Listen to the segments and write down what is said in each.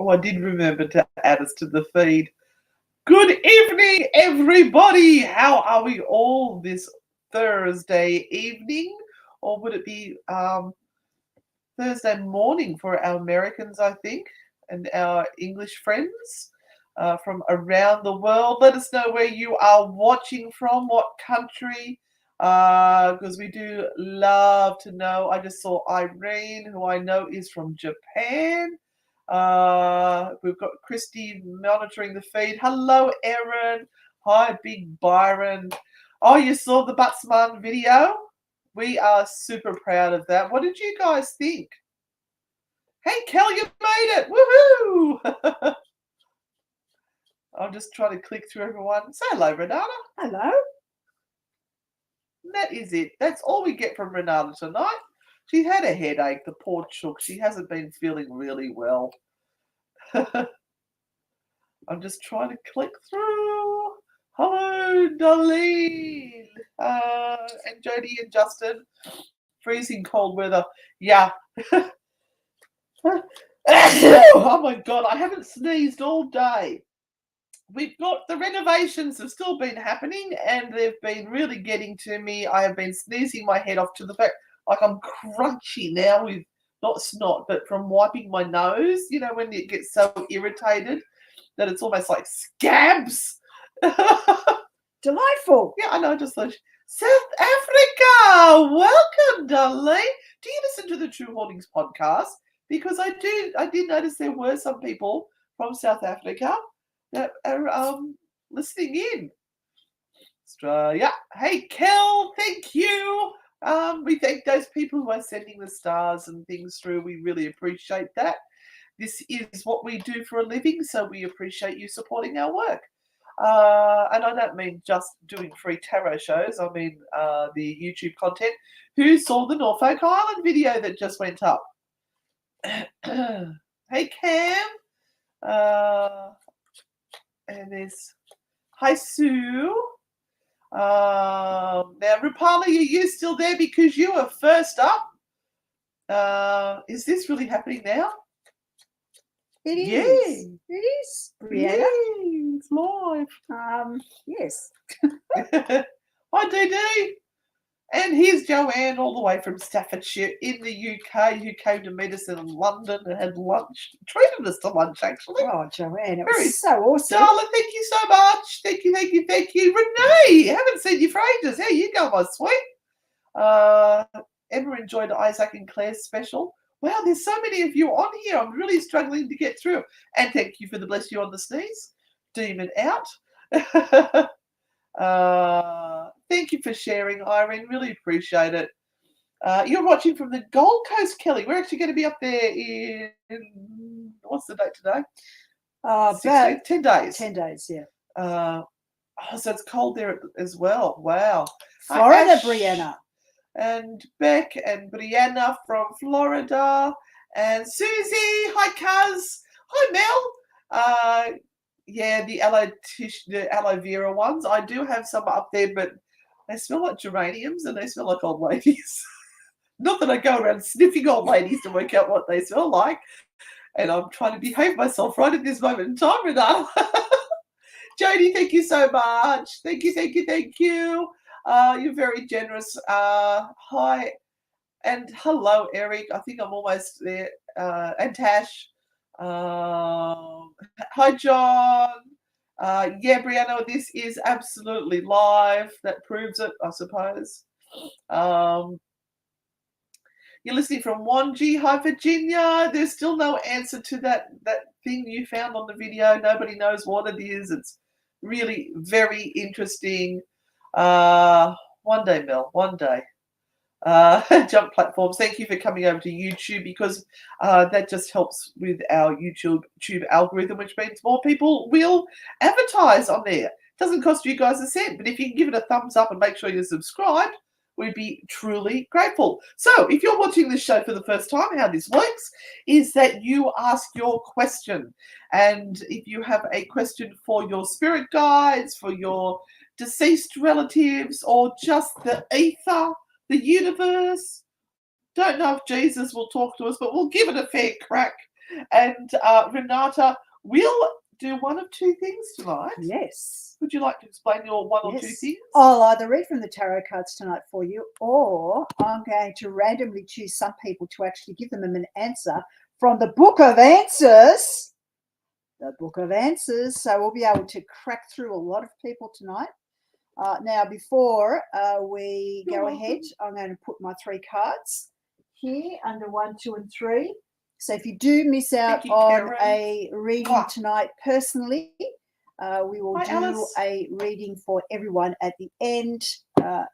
Oh, I did remember to add us to the feed. Good evening, everybody. How are we all this Thursday evening? Or would it be Thursday morning for our Americans, I think, and our English friends from around the world? Let us know where you are watching from, what country, because we do love to know. I just saw Irene, who I know is from Japan. We've got Christy monitoring the feed. Hello, Erin. Hi, Big Byron. Oh, you saw the Buttsman video? We are super proud of that. What did you guys think? Hey, Kel, you made it. Woohoo! I'm just trying to click through everyone. Say hello, Renata. Hello. That is it. That's all we get from Renata tonight. She had a headache, the poor chook. She hasn't been feeling really well. I'm just trying to click through. Hello, Darlene. And Jody and Justin. Freezing cold weather. Yeah. Oh my God, I haven't sneezed all day. We've got the renovations have still been happening and they've been really getting to me. I have been sneezing my head off to the fact like I'm crunchy now with not snot, but from wiping my nose, you know, when it gets so irritated that it's almost like scabs. Delightful. Yeah, I know, just like South Africa. Welcome, darling. Do you listen to the True Hauntings podcast? Because I did notice there were some people from South Africa that are listening in. Australia. Hey, Kel, thank you. We thank those people who are sending the stars and things through. We really appreciate that. This is what we do for a living, so we appreciate you supporting our work. And I don't mean just doing free tarot shows. I mean the YouTube content. Who saw the Norfolk Island video that just went up? Hey, Cam. And there's hi, Sue. Now, Rupali, are you still there because you were first up? Is this really happening now? It is. It is. Brianna. It's live. Yes. Hi, DD. And here's Joanne all the way from Staffordshire in the UK who came to meet us in London and had lunch. Treated us to lunch, actually. Oh, Joanne, it was so awesome. Darling, thank you so much. Thank you. Renee, haven't seen you for ages. How you go, my sweet? Emma enjoyed Isaac and Claire's special. Wow, there's so many of you on here. I'm really struggling to get through. And thank you for the bless you on the sneeze. Demon out. Thank you for sharing, Irene. Really appreciate it. You're watching from the Gold Coast, Kelly. We're actually going to be up there in what's the date today? About 10 days. 10 days, yeah. So it's cold there as well. Wow. Florida, Ash Brianna. and Beck and Brianna from Florida and Susie. Hi, Kaz. Hi, Mel. Yeah, the aloe vera ones. I do have some up there, but they smell like geraniums and they smell like old ladies. Not that I go around sniffing old ladies to work out what they smell like. And I'm trying to behave myself right at this moment in time, Renata. Jodie, thank you so much. Thank you. You're very generous. Hi and hello, Eric. I think I'm almost there. And Tash. Hi, John. Yeah, Brianna, this is absolutely live. That proves it, I suppose. You're listening from Wanji. Hi, Virginia. There's still no answer to that thing you found on the video. Nobody knows what it is. It's really very interesting. One day, Mel, one day. Jump platforms. Thank you for coming over to YouTube because that just helps with our YouTube algorithm, which means more people will advertise on there. Doesn't cost you guys a cent, but if you can give it a thumbs up and make sure you're subscribed, we'd be truly grateful. So if you're watching this show for the first time, how this works is that you ask your question. And if you have a question for your spirit guides, for your deceased relatives, or just the ether, the universe, don't know if Jesus will talk to us, but we'll give it a fair crack. And Renata will do one of two things tonight. Yes. Would you like to explain your one or two Yes. things? I'll either read from the tarot cards tonight for you, or I'm going to randomly choose some people to actually give them an answer from the Book of Answers. The Book of Answers. So we'll be able to crack through a lot of people tonight. Now, before we You're go welcome. ahead, I'm going to put my 3 cards here under 1, 2, and 3. So if you do miss out you, on Karen. a reading Mwah. tonight personally, we will Hi, do Alice. a reading for everyone at the end.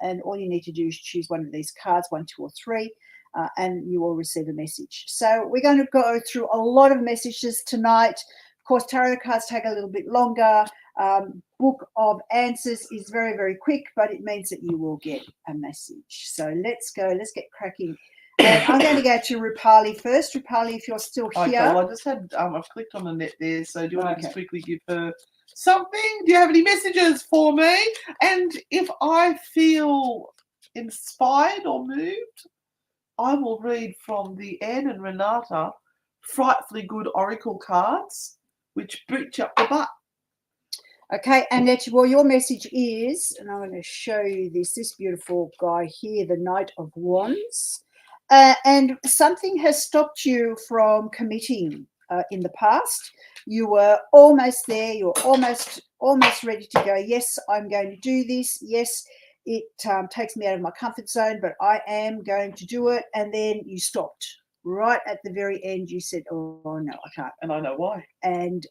And all you need to do is choose one of these cards, 1, 2, or 3, and you will receive a message. So we're going to go through a lot of messages tonight. Of course, tarot cards take a little bit longer. Book of Answers is very, very quick, but it means that you will get a message. So let's go. Let's get cracking. And I'm going to go to Rupali first. Rupali, if you're still here. Okay, well, I just had, I've clicked on the net there, so do you want to Okay. just quickly give her something? Do you have any messages for me? And if I feel inspired or moved, I will read from the Anne and Renata Frightfully Good Oracle cards, which boot you up the butt. Okay, and that, well, your message is, and I'm going to show you this beautiful guy here, the Knight of Wands, and something has stopped you from committing in the past. You were almost there. You're almost ready to go. Yes, I'm going to do this. Yes, it takes me out of my comfort zone, but I am going to do it. And then you stopped right at the very end. You said, "Oh no, I can't," And I know why. and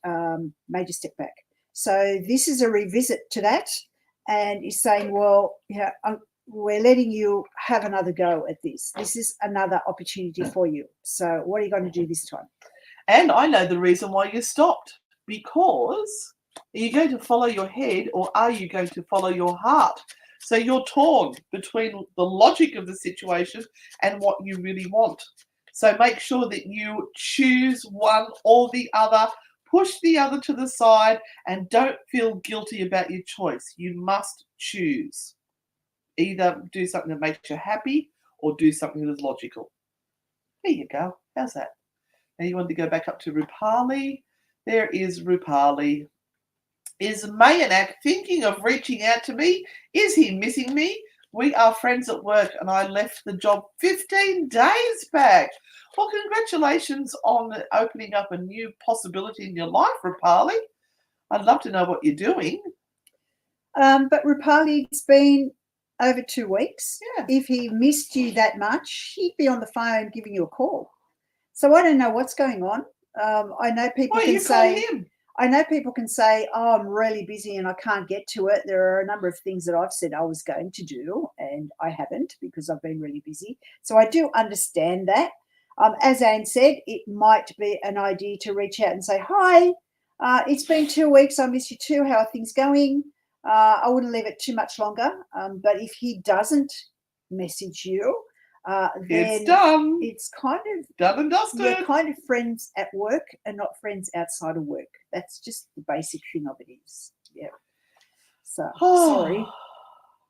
made you step back. So this is a revisit to that, and is saying, well, yeah, we're letting you have another go at this. This is another opportunity for you. So what are you going to do this time? And I know the reason why you stopped. Because are you going to follow your head or are you going to follow your heart? So you're torn between the logic of the situation and what you really want. So make sure that you choose one or the other. Push the other to the side and don't feel guilty about your choice. You must choose. Either do something that makes you happy or do something that is logical. There you go. How's that? Now you want to go back up to Rupali. There is Rupali. Is Mayanak thinking of reaching out to me? Is he missing me? We are friends at work and I left the job 15 days back. Well, congratulations on opening up a new possibility in your life, Rupali. I'd love to know what you're doing. But Rupali, it's been over 2 weeks. Yeah. If he missed you that much, he'd be on the phone giving you a call. So I don't know what's going on. I know people Why can you say, call him? I know people can say, oh, I'm really busy and I can't get to it. There are a number of things that I've said I was going to do and I haven't because I've been really busy. So I do understand that. As Anne said, it might be an idea to reach out and say, hi, it's been 2 weeks. I miss you too. How are things going? I wouldn't leave it too much longer. But if he doesn't message you, then It's done. it's kind of Done and dusted. you're kind of friends at work and not friends outside of work. That's just the basic thing of it is. Yeah. So sorry.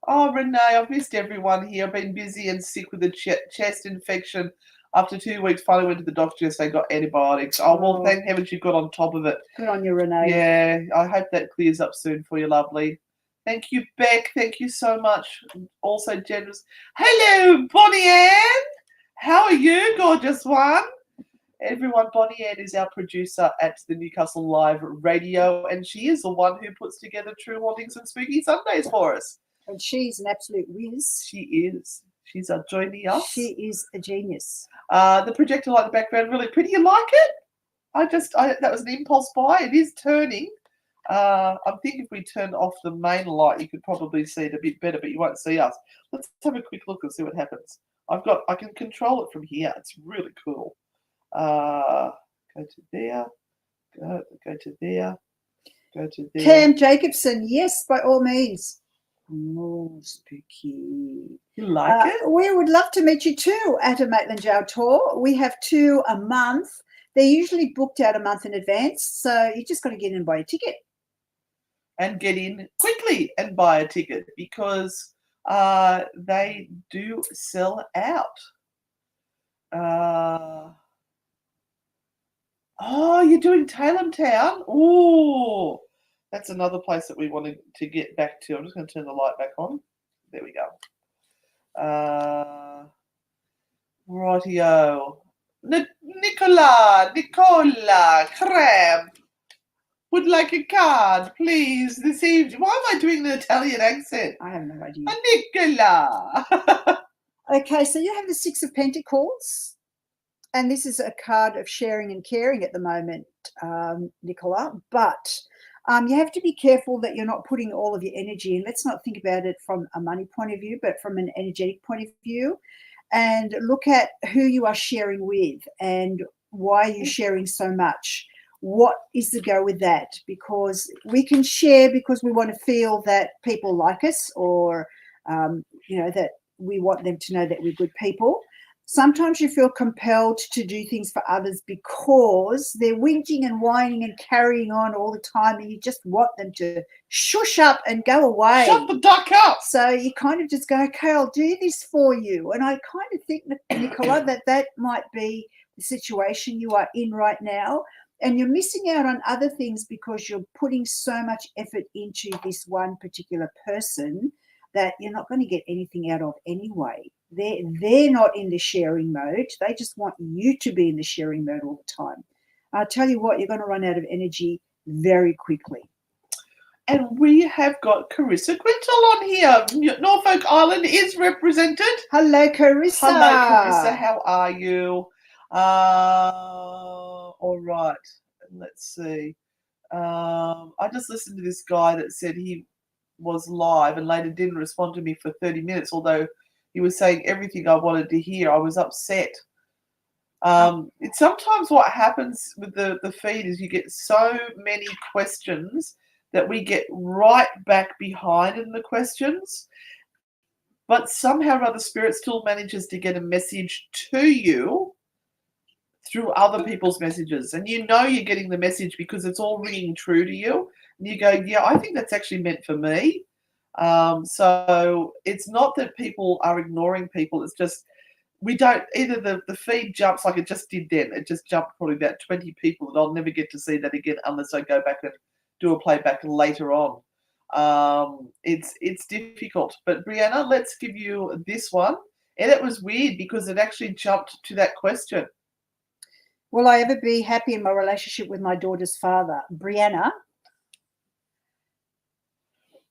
Oh, Renee, I've missed everyone here. I've been busy and sick with a chest infection. After 2 weeks, finally went to the doctor yesterday, got antibiotics. Oh, well, thank heavens you got on top of it. Good on you, Renee. Yeah, I hope that clears up soon for you, lovely. Thank you, Beck. Thank you so much. Also generous. Hello, Bonnie Ann. How are you, gorgeous one? Everyone, Bonnie Ann is our producer at the Newcastle Live Radio, and she is the one who puts together True Hauntings and Spooky Sundays for us. And she's an absolute whiz. She is. She's joining us. She is a genius. The projector light in the background, really pretty. You like it? That was an impulse buy. It is turning. I'm thinking if we turn off the main light, you could probably see it a bit better, but you won't see us. Let's have a quick look and see what happens. I can control it from here. It's really cool. Go to there. Go to there. Go to there. Cam Jacobson, yes, by all means. Oh, spooky. You like it? We would love to meet you too at a Maitland Jail tour. We have 2 a month. They're usually booked out a month in advance, so you just got to get in and buy a ticket. And get in quickly and buy a ticket because they do sell out. Oh, you're doing Tailem Town? Oh, that's another place that we wanted to get back to. I'm just going to turn the light back on. There we go. Rightio. Nicola, Crab, would like a card, please, this evening. Why am I doing the Italian accent? I have no idea. Nicola. Okay, so you have the Six of Pentacles, and this is a card of sharing and caring at the moment, Nicola, but you have to be careful that you're not putting all of your energy in. Let's not think about it from a money point of view, but from an energetic point of view, and look at who you are sharing with and why you're sharing so much. What is the go with that? Because we can share because we want to feel that people like us, or that we want them to know that we're good people. Sometimes you feel compelled to do things for others because they're whinging and whining and carrying on all the time, and you just want them to shush up and go away. Shut the duck up. So you kind of just go, okay, I'll do this for you. And I kind of think, Nicola, that might be the situation you are in right now. And you're missing out on other things because you're putting so much effort into this one particular person that you're not going to get anything out of anyway. They're not in the sharing mode. They just want you to be in the sharing mode all the time. I'll tell you what, you're going to run out of energy very quickly. And we have got Carissa Quintal on here. Norfolk Island is represented. Hello, Carissa. Hello, Carissa. How are you? All right. Let's see. I just listened to this guy that said he was live and later didn't respond to me for 30 minutes, although he was saying everything I wanted to hear. I was upset. It's sometimes what happens with the feed is you get so many questions that we get right back behind in the questions, but somehow or other Spirit still manages to get a message to you through other people's messages. And you know you're getting the message because it's all ringing true to you. And you go, yeah, I think that's actually meant for me. So it's not that people are ignoring people. It's just we don't, either the feed jumps like it just did then. It just jumped probably about 20 people, and I'll never get to see that again unless I go back and do a playback later on. It's difficult. But Brianna, let's give you this one. And it was weird because it actually jumped to that question. Will I ever be happy in my relationship with my daughter's father? Brianna?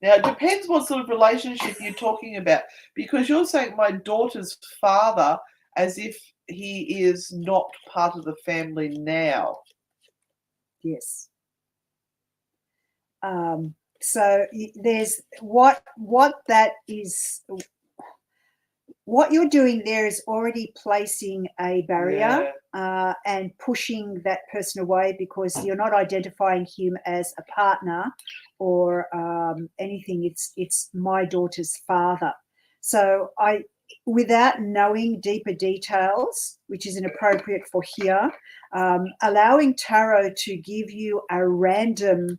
Now, it depends what sort of relationship you're talking about, because you're saying my daughter's father as if he is not part of the family now. Yes. So there's what that is. What you're doing there is already placing a barrier and pushing that person away because you're not identifying him as a partner or anything. It's my daughter's father. So without knowing deeper details, which is inappropriate for here, allowing tarot to give you a random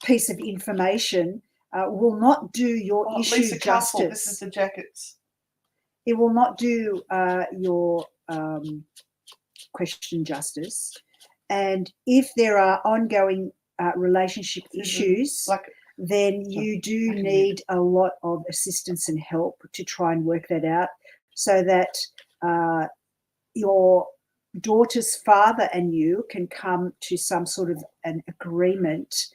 piece of information will not do your issue Lisa justice. Castle, this is the jackets. It will not do your question justice. And if there are ongoing relationship issues, then you do need a lot of assistance and help to try and work that out so that your daughter's father and you can come to some sort of an agreement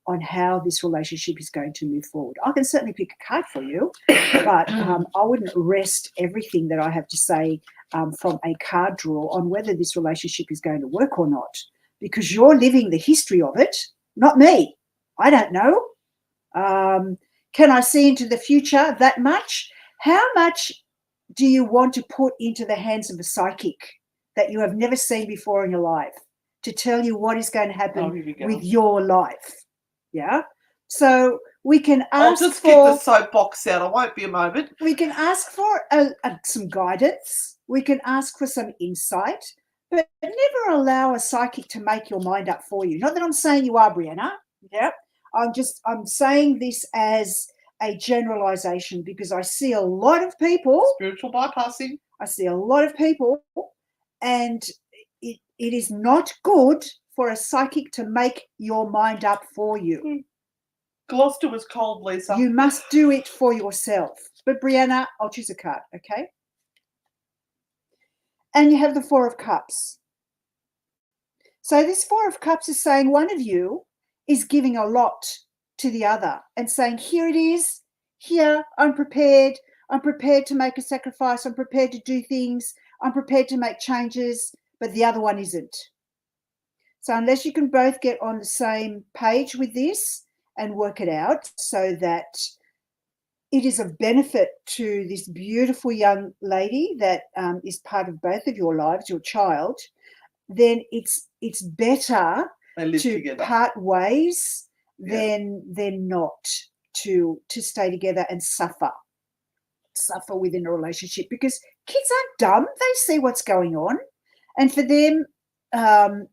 on how this relationship is going to move forward. I can certainly pick a card for you, but I wouldn't rest everything that I have to say from a card draw on whether this relationship is going to work or not, because you're living the history of it, not me. I don't know. Can I see into the future that much? How much do you want to put into the hands of a psychic that you have never seen before in your life to tell you what is going to happen with your life? Yeah. So we can ask I'll just get the soapbox out. I won't be a moment. We can ask for some guidance. We can ask for some insight, but never allow a psychic to make your mind up for you. Not that I'm saying you are, Brianna. Yeah. I'm saying this as a generalization because I see a lot of people. Spiritual bypassing. I see a lot of people, and it is not good for a psychic to make your mind up for you. Gloucester was cold, Lisa. You must do it for yourself. But Brianna, I'll choose a card, okay? And you have the Four of Cups. So this Four of Cups is saying one of you is giving a lot to the other and saying, here it is, here, I'm prepared to make a sacrifice, I'm prepared to do things, I'm prepared to make changes, but the other one isn't. So unless you can both get on the same page with this and work it out so that it is of benefit to this beautiful young lady that is part of both of your lives, your child, then it's better to together. part ways than not to stay together and suffer within a relationship, because kids aren't dumb. They see what's going on, and for them,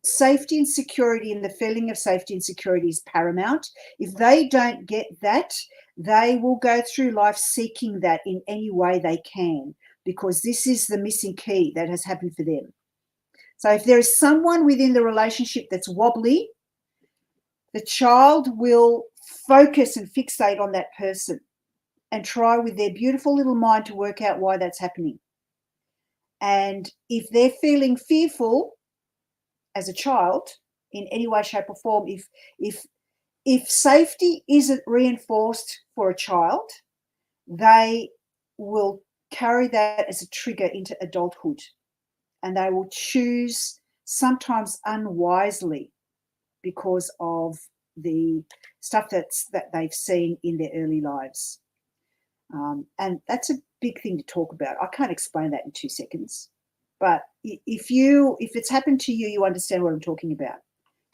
safety and security and the feeling of safety and security is paramount. If they don't get that, they will go through life seeking that in any way they can, because this is the missing key that has happened for them. So if there is someone within the relationship that's wobbly, the child will focus and fixate on that person and try with their beautiful little mind to work out why that's happening. And if they're feeling fearful as a child in any way, shape or form, if safety isn't reinforced for a child, they will carry that as a trigger into adulthood, and they will choose, sometimes unwisely, because of the stuff that they've seen in their early lives. And that's a big thing to talk about. I can't explain that in 2 seconds. But if it's happened to you, you understand what I'm talking about.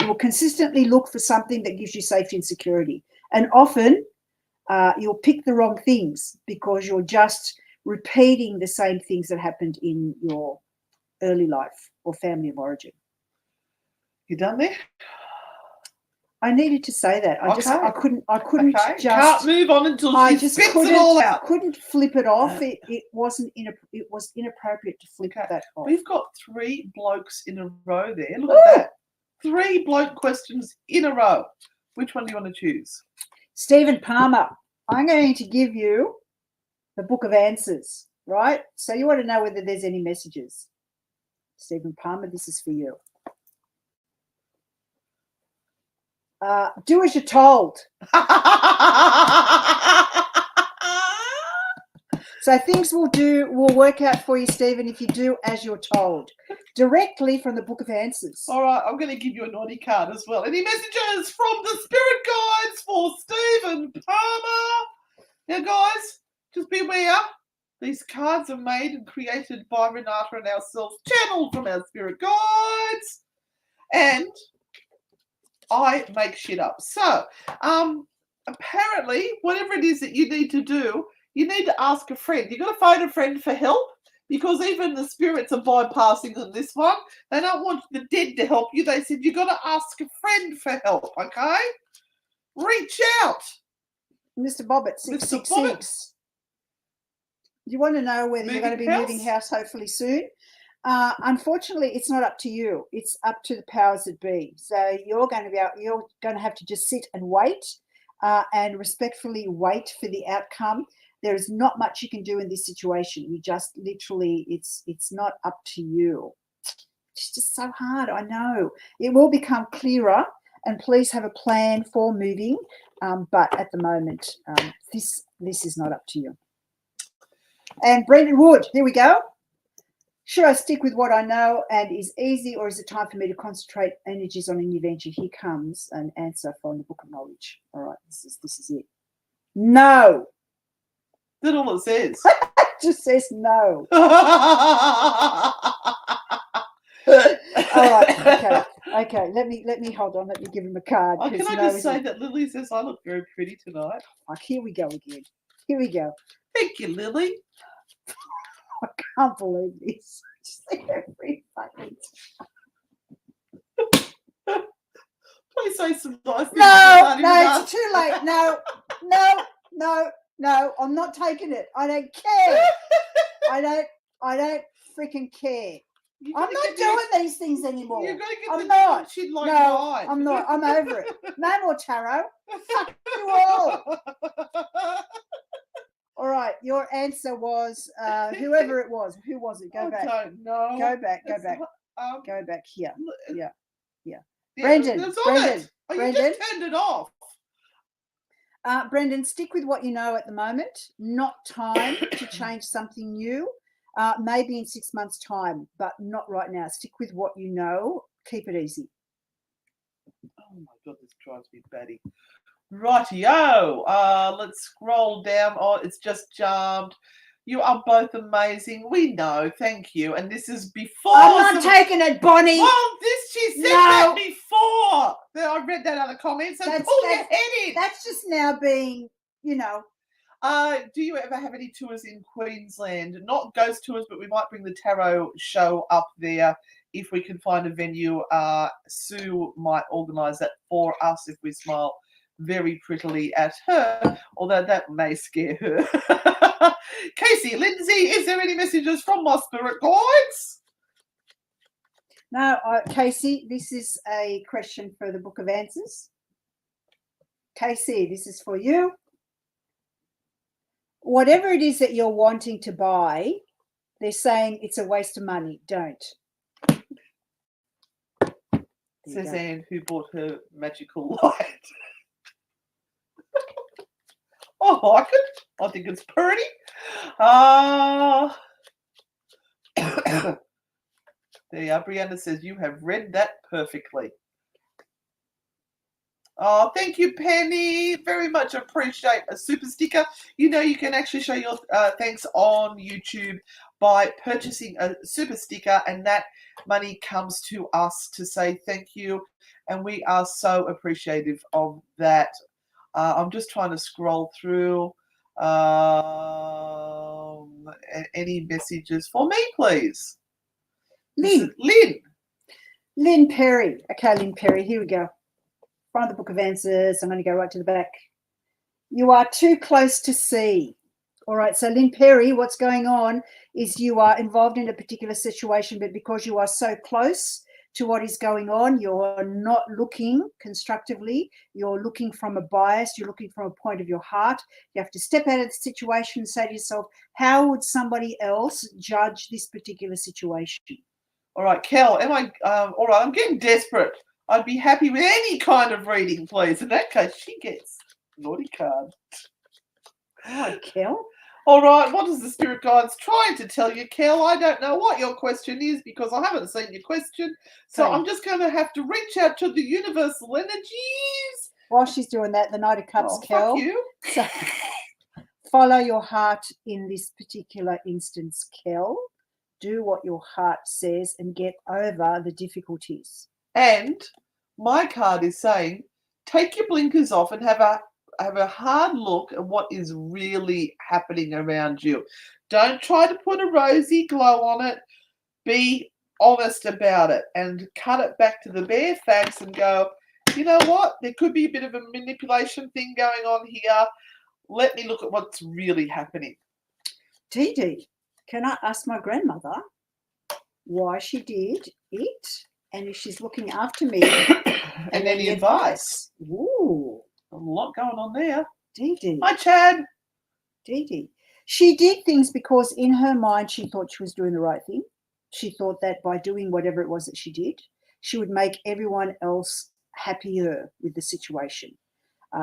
You will consistently look for something that gives you safety and security. And often you'll pick the wrong things because you're just repeating the same things that happened in your early life or family of origin. You done there? I needed to say that. I couldn't Okay. just Can't move on until she spits it all out. I couldn't flip it off. It was inappropriate to flip that off. We've got 3 blokes in a row there. Look at that. 3 bloke questions in a row. Which one do you want to choose? Stephen Palmer, I'm going to give you the Book of Answers, right? So you want to know whether there's any messages. Stephen Palmer, this is for you. Do as you're told. So things will work out for you, Stephen, if you do as you're told. Directly from the Book of Answers. All right, I'm going to give you a naughty card as well. Any messages from the spirit guides for Stephen Palmer? Now, guys, just beware. These cards are made and created by Renata and ourselves, channeled from our spirit guides. And I make shit up. So, apparently, whatever it is that you need to do, you need to ask a friend. You've got to phone a friend for help, because even the spirits are bypassing on this one. They don't want the dead to help you. They said you've got to ask a friend for help, okay? Reach out. Mr. Bobbitt, 666. You want to know whether you're going to be moving house hopefully soon? Unfortunately, it's not up to you. It's up to the powers that be. So you're going to have to just sit and wait, and respectfully wait for the outcome. There is not much you can do in this situation. You just literally, it's not up to you. It's just so hard. I know. It will become clearer, and please have a plan for moving. But at the moment, this is not up to you. And Brendan Wood, here we go. Should I stick with what I know and is easy, or is it time for me to concentrate energies on a new venture? Here comes an answer from the Book of Knowledge. All right, this is it. No. That's all it says. It just says no. All right, okay. Let me hold on. Let me give him a card. Can I just say that Lily says I look very pretty tonight? Oh, here we go again. Here we go. Thank you, Lily. I can't believe this. Just every fucking Please say some nice things. No, it's too late. No. I'm not taking it. I don't care. I don't freaking care. I'm not doing these things anymore. You're going to get I'm the not. chin like No, mine. I'm not. I'm over it. No more tarot. Fuck you all. All right. Your answer was whoever it was. Who was it? Go back. I don't know. Go back. Go It's, back. um, Go back here. Yeah. yeah, Brendan. it was on Brendan. it. Oh, you Brendan. just turned it off. Brendan, stick with what you know at the moment. Not time to change something new. Maybe in 6 months' time, but not right now. Stick with what you know. Keep it easy. Oh my god, this drives me batty. Rightio. Let's scroll down. Oh, it's just jumped. You are both amazing. We know. Thank you. And this is before. I'm not taking it, Bonnie. Well, she said that before. I read that other comment. So pull your head in. That's just now being, you know. Do you ever have any tours in Queensland? Not ghost tours, but we might bring the tarot show up there if we can find a venue. Sue might organise that for us if we smile very prettily at her, although that may scare her. Casey, Lindsay, is there any messages from my spirit guides? No, Casey, this is a question for the Book of Answers. Casey, this is for you. Whatever it is that you're wanting to buy, they're saying it's a waste of money. Don't. Says Anne, who bought her magical light. I like it. I think it's pretty. There, Brianna says, you have read that perfectly. Oh, thank you, Penny. Very much appreciate a super sticker. You know, you can actually show your thanks on YouTube by purchasing a super sticker, and that money comes to us to say thank you. And we are so appreciative of that. I'm just trying to scroll through. Any messages for me, please? Lynn. Lynn Perry. Okay, Lynn Perry, here we go. From the Book of Answers, I'm going to go right to the back. You are too close to see. All right, so Lynn Perry, what's going on is you are involved in a particular situation, but because you are so close to what is going on, you're not looking constructively. You're looking from a bias. You're looking from a point of your heart. You have to step out of the situation and say to yourself, how would somebody else judge this particular situation? All right, Kel, all right, I'm getting desperate. I'd be happy with any kind of reading, please. In that case, she gets naughty card. All right, Kel. All right, what is the spirit guides trying to tell you, Kel? I don't know what your question is because I haven't seen your question. So I'm just going to have to reach out to the universal energies. While she's doing that, the Knight of Cups, Kel. Fuck you. So, follow your heart in this particular instance, Kel. Do what your heart says and get over the difficulties. And my card is saying, take your blinkers off and have a hard look at what is really happening around you. Don't try to put a rosy glow on it. Be honest about it and cut it back to the bare facts and go, you know what? There could be a bit of a manipulation thing going on here. Let me look at what's really happening. Dee Dee, can I ask my grandmother why she did it and if she's looking after me? And any advice? Ooh. A lot going on there. Dee Dee. Hi, Chad. Dee Dee. She did things because in her mind she thought she was doing the right thing. She thought that by doing whatever it was that she did, she would make everyone else happier with the situation.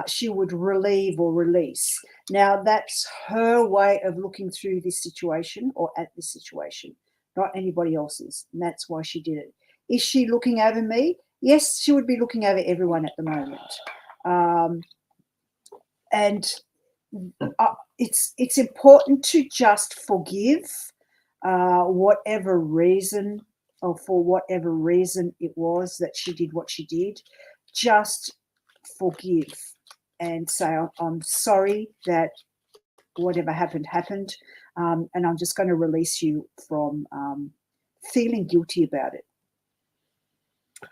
She would relieve or release. Now, that's her way of looking through this situation or at this situation, not anybody else's. And that's why she did it. Is she looking over me? Yes, she would be looking over everyone at the moment. It's important to just forgive whatever reason or for whatever reason it was that she did what she did. Just forgive and say, I'm sorry that whatever happened, and I'm just going to release you from feeling guilty about it.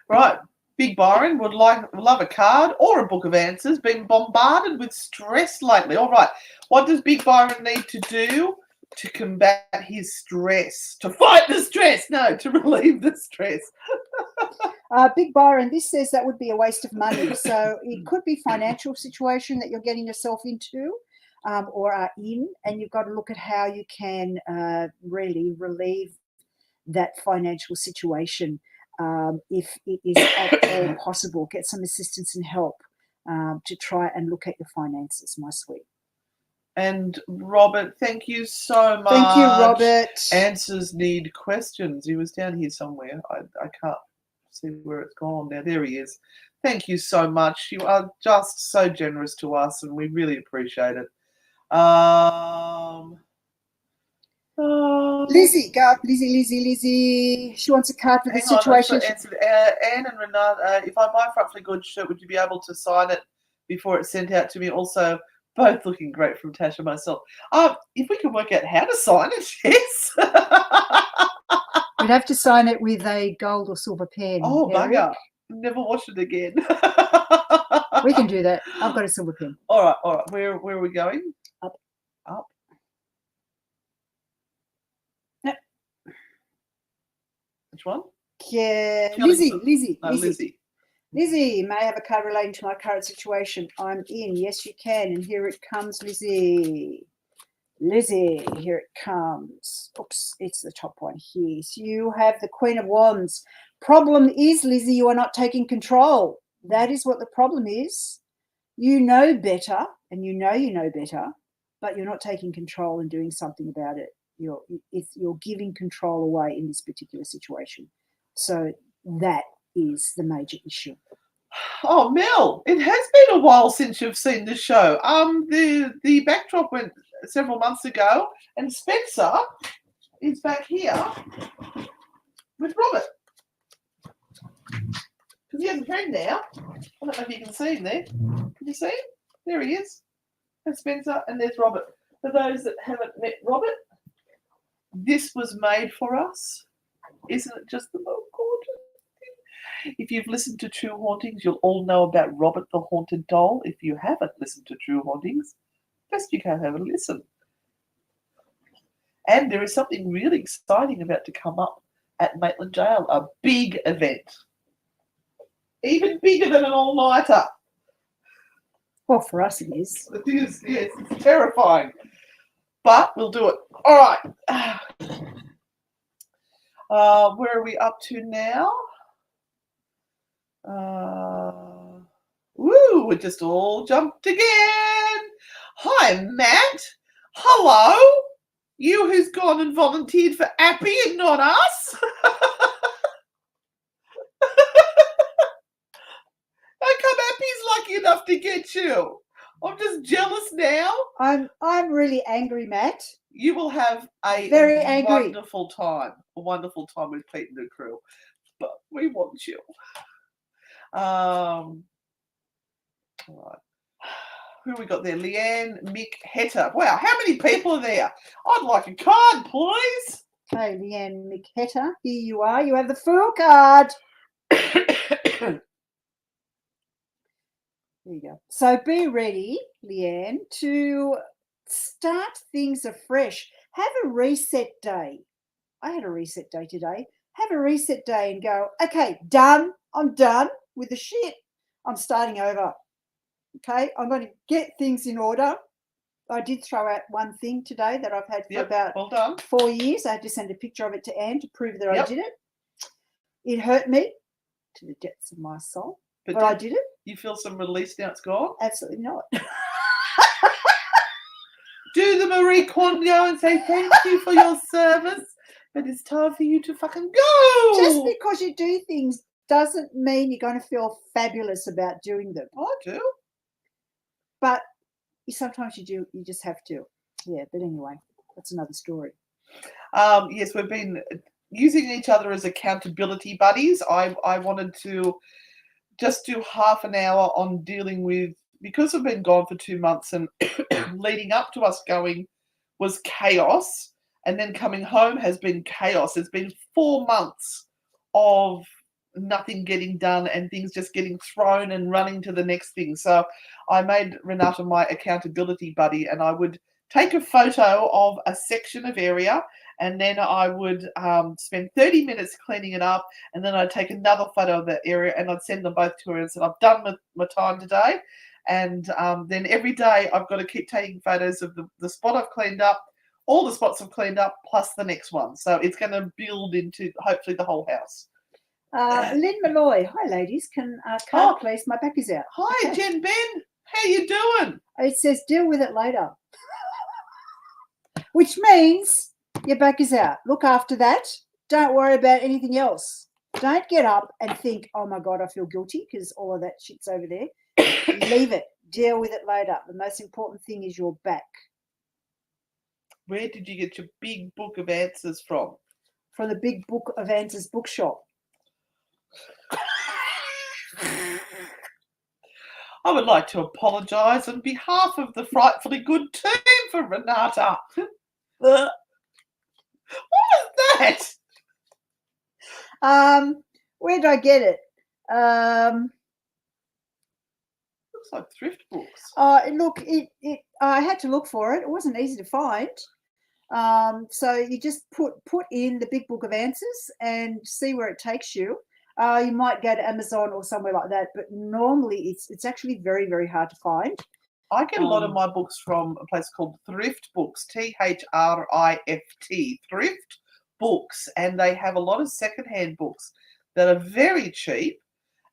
Right. Big Byron would love a card or a book of answers. Been bombarded with stress lately. All right. What does Big Byron need to do to combat his stress, to fight the stress, no, to relieve the stress. Big Byron, this says that would be a waste of money. So it could be financial situation that you're getting yourself into or are in, and you've got to look at how you can really relieve that financial situation if it is at all possible. Get some assistance and help to try and look at your finances, my sweet. And Robert, thank you so much. Thank you, Robert. Answers need questions. He was down here somewhere. I can't see where it's gone now. There he is. Thank you so much. You are just so generous to us, and we really appreciate it. Lizzie, go up. Lizzie. She wants a card for the situation. Anne and Renata, if I buy a Frightfully Good shirt, would you be able to sign it before it's sent out to me? Also, both looking great from Tasha and myself. If we can work out how to sign it, yes. We'd have to sign it with a gold or silver pen. Oh, Eric. bugger. Never wash it again. We can do that. I've got a silver pen. All right. Where are we going? Up. Yep. Which one? Yeah, Lizzie. Lizzie, may I have a card relating to my current situation? I'm in. Yes, you can. And here it comes, Lizzie. Here it comes. Oops, it's the top one here. So you have the Queen of Wands. Problem is, Lizzie, you are not taking control. That is what the problem is. You know better, and you know better, but you're not taking control and doing something about it. You're giving control away in this particular situation. So that is the major issue. Oh, Mel, it has been a while since you've seen the show. The backdrop went several months ago, and Spencer is back here with Robert. Because he has a friend now. I don't know if you can see him there. Can you see him? There he is. There's Spencer, and there's Robert. For those that haven't met Robert, this was made for us. Isn't it just the most gorgeous? If you've listened to True Hauntings, you'll all know about Robert the Haunted Doll. If you haven't listened to True Hauntings, best you can have a listen. And there is something really exciting about to come up at Maitland Jail, a big event. Even bigger than an all-nighter. Well, for us it is. It is, yes, it's terrifying. But we'll do it. All right. Where are we up to now? We just all jumped again. Hi, Matt. Hello. You who's gone and volunteered for Appy and not us. How come Appy's lucky enough to get you? I'm just jealous now. I'm really angry, Matt. You will have a Very angry. wonderful time. A wonderful time with Pete and the crew. But we want you. All right. Who we got there? Leanne, Mick, Hetta. Wow, how many people are there? I'd like a card, please. Okay, Leanne, Mick, Hetta. Here you are. You have the Fool card. There you go. So be ready, Leanne, to start things afresh. Have a reset day. I had a reset day today. Have a reset day and go, okay, done. I'm done with the shit. I'm starting over. Okay, I'm going to get things in order. I did throw out one thing today that I've had for about 4 years. I had to send a picture of it to Anne to prove that I did it. It hurt me to the depths of my soul, but I did it. You feel some release now it's gone? Absolutely not. Do the Marie Kondo and say thank you for your service, but it's time for you to fucking go. Just because you do things doesn't mean you're going to feel fabulous about doing them. I do. But sometimes you do, you just have to. Yeah, but anyway, that's another story. Yes, we've been using each other as accountability buddies. I wanted to just do half an hour on dealing with, because I've been gone for 2 months and leading up to us going was chaos, and then coming home has been chaos. It's been 4 months of nothing getting done and things just getting thrown and running to the next thing. So I made Renata my accountability buddy, and I would take a photo of a section of area, and then I would spend 30 minutes cleaning it up, and then I'd take another photo of that area, and I'd send them both to her and said, I've done my time today. And then every day I've got to keep taking photos of the spot I've cleaned up, all the spots I've cleaned up, plus the next one. So it's going to build into, hopefully, the whole house. Lynn Malloy, hi ladies, can card please? My back is out. Hi, Okay. Jen Ben. How you doing? It says deal with it later, which means your back is out. Look after that. Don't worry about anything else. Don't get up and think, oh my God, I feel guilty because all of that shit's over there. Leave it. Deal with it later. The most important thing is your back. Where did you get your big book of answers from? From the Big Book of Answers bookshop. I would like to apologise on behalf of the Frightfully Good team for Renata. What is that? Where did I get it? Looks like thrift books. Look, I had to look for it. It wasn't easy to find. So you just put in the Big Book of Answers and see where it takes you. You might go to Amazon or somewhere like that, but normally it's actually very, very hard to find. I get a lot of my books from a place called Thrift Books, THRIFT, Thrift Books, and they have a lot of secondhand books that are very cheap,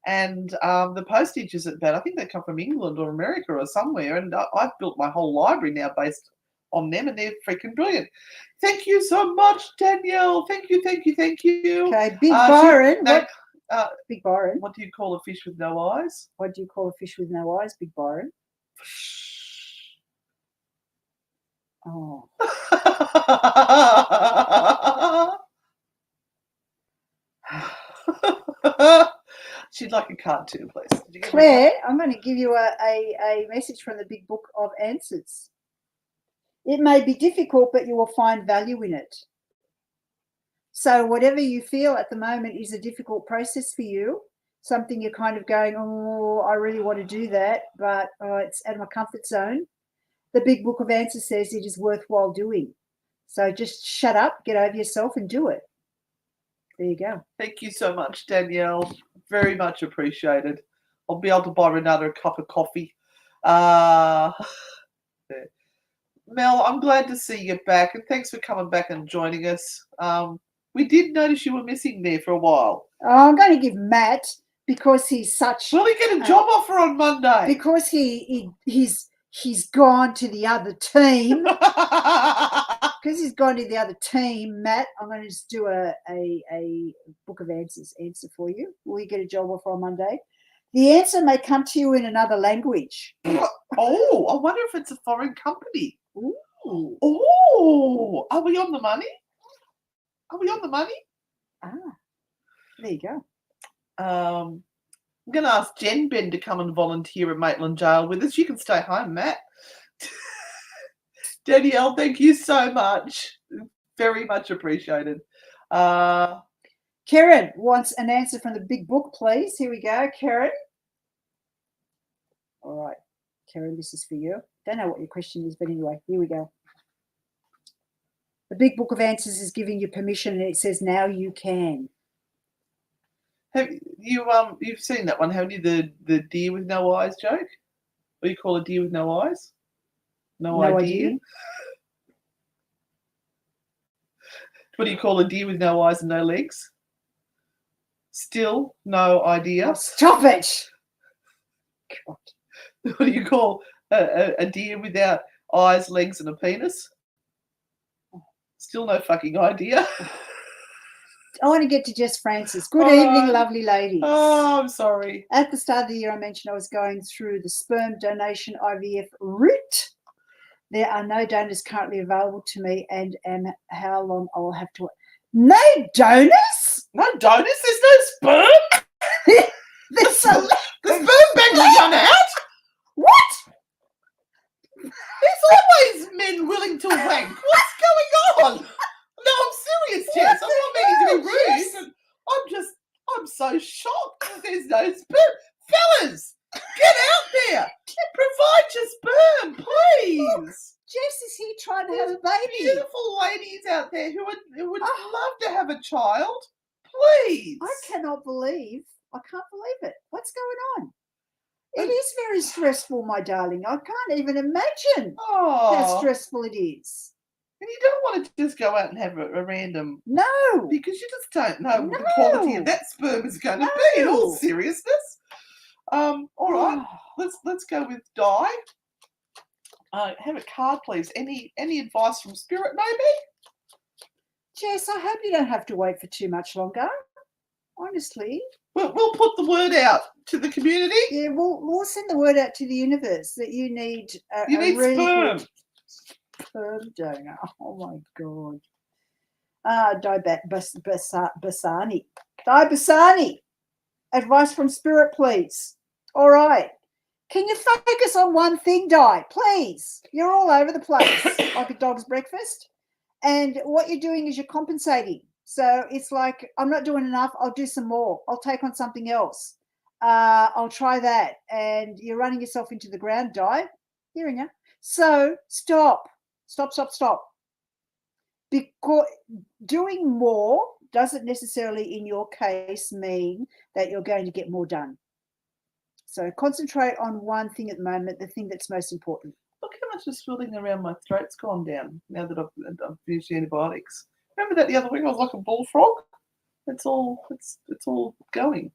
and the postage isn't bad. I think they come from England or America or somewhere, and I've built my whole library now based on them, and they're freaking brilliant. Thank you so much, Danielle. Thank you. Okay, Big Byron. Big Byron. What do you call a fish with no eyes? What do you call a fish with no eyes, Big Byron? Oh. She'd like a card too, please. Claire, I'm going to give you a message from the Big Book of Answers. It may be difficult, but you will find value in it. So whatever you feel at the moment is a difficult process for you, something you're kind of going, oh, I really want to do that, but it's out of my comfort zone. The Big Book of Answers says it is worthwhile doing. So just shut up, get over yourself and do it. There you go. Thank you so much, Danielle. Very much appreciated. I'll be able to buy Renata a cup of coffee. Mel, I'm glad to see you back, and thanks for coming back and joining us. We did notice you were missing there for a while. Oh, I'm going to give Matt, because he's such... Will he get a job offer on Monday? Because he's gone to the other team. Because he's gone to the other team, Matt, I'm going to just do a Book of Answers answer for you. Will you get a job offer on Monday? The answer may come to you in another language. Oh, I wonder if it's a foreign company. Ooh. Oh, are we on the money? Are we on the money? There you go. I'm going to ask Jen Ben to come and volunteer at Maitland Jail with us. You can stay home, Matt. Danielle, thank you so much. Very much appreciated. Karen wants an answer from the Big Book, please. Here we go, Karen. All right, Karen, this is for you. Don't know what your question is, but anyway, here we go. The Big Book of Answers is giving you permission, and it says, now you can. Have you you've seen that one, haven't you? The deer with no eyes joke? What do you call a deer with no eyes? No idea. What do you call a deer with no eyes and no legs? Still no idea. Oh, stop it. God. What do you call a deer without eyes, legs, and a penis? Still no fucking idea. I want to get to Jess Francis. Good evening, lovely ladies. Oh, I'm sorry. At the start of the year, I mentioned I was going through the sperm donation IVF route. There are no donors currently available to me, and how long I will have to wait. No donors? No donors? There's no sperm? There's the sperm bank's run out? What? There's always men willing to wank. What's going on? No, I'm serious, Jess. I'm not meaning to be rude. I'm so shocked that there's no sperm. Fellas, get out there. Provide your sperm, please. Jess is here trying to have a baby. Beautiful ladies out there who would Oh. love to have a child. Please. I can't believe it. What's going on? It is very stressful, my darling. I can't even imagine how stressful it is. And you don't want to just go out and have a random... No. Because you just don't know what the quality of that sperm is going to be, in all seriousness. All right, let's go with Di. Have a card, please. Any advice from Spirit, maybe? Jess, I hope you don't have to wait for too much longer. Honestly. We'll put the word out to the community. Yeah, we'll send the word out to the universe that you need you need really sperm. Good sperm donor. Oh my God. Di Basani. Advice from Spirit, please. All right. Can you focus on one thing, Di? Please. You're all over the place like a dog's breakfast. And what you're doing is you're compensating. So it's like, I'm not doing enough. I'll do some more. I'll take on something else. I'll try that. And you're running yourself into the ground, Di. Hearing you. So stop. Because doing more doesn't necessarily, in your case, mean that you're going to get more done. So concentrate on one thing at the moment, the thing that's most important. Look how much the swelling around my throat's gone down now that I've finished the antibiotics. Remember that the other week I was like a bullfrog? It's all going.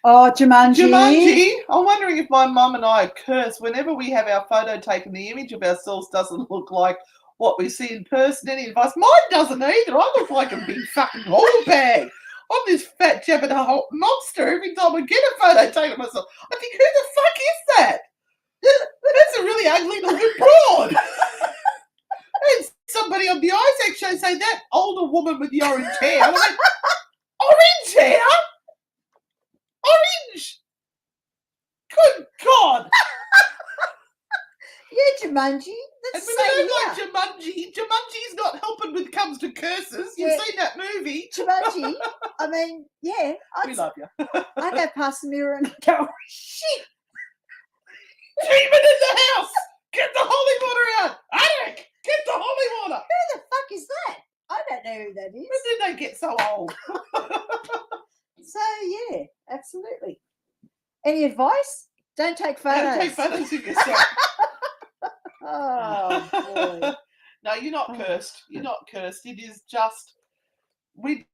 Oh, Jumanji. I'm wondering if my mum and I curse whenever we have our photo taken. The image of ourselves doesn't look like what we see in person. Any advice? Mine doesn't either. I look like a big fucking oil bag. I'm this fat Jabba monster every time I get a photo taken of myself. I think, who the fuck is that? That's a really ugly looking broad. And somebody on the Isaac show say that older woman with the orange hair. I'm like, orange hair? Orange? Good God. Yeah, Jumanji. And when I don't like Jumanji's not helping when it comes to curses. You've seen that movie. Jumanji. I mean, yeah. We love you. I go past the mirror and I go, oh, shit. Demon in the house. Get the holy water out. Alec, get the holy water. Who the fuck is that? I don't know who that is. When did they get so old? So, yeah, absolutely. Any advice? Don't take photos. Don't take photos of yourself. Oh, boy. No, you're not cursed. You're not cursed. It is just we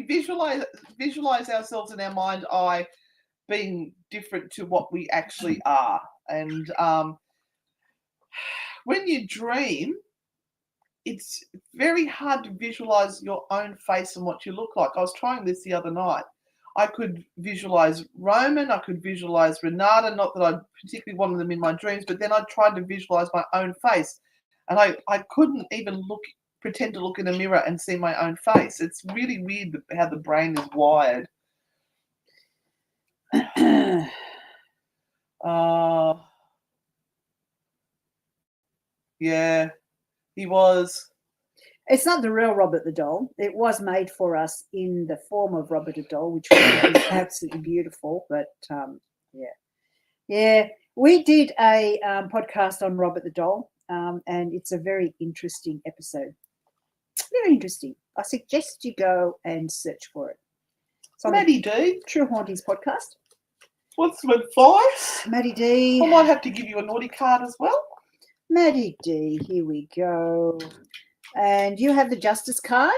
visualize ourselves in our mind eye being different to what we actually are. And when you dream, it's very hard to visualize your own face and what you look like. I was trying this the other night. I could visualize Roman, I could visualize Renata, not that I particularly wanted them in my dreams, but then I tried to visualize my own face. And I couldn't even pretend to look in a mirror and see my own face. It's really weird how the brain is wired. Yeah, he was. It's not the real Robert the Doll. It was made for us in the form of Robert the Doll, which was absolutely beautiful. But yeah, we did a podcast on Robert the Doll, and it's a very interesting episode. Very interesting. I suggest you go and search for it. So Maddie D, True Hauntings podcast. What's some advice? Maddie D. I might have to give you a naughty card as well. Maddie D, here we go. And you have the Justice card.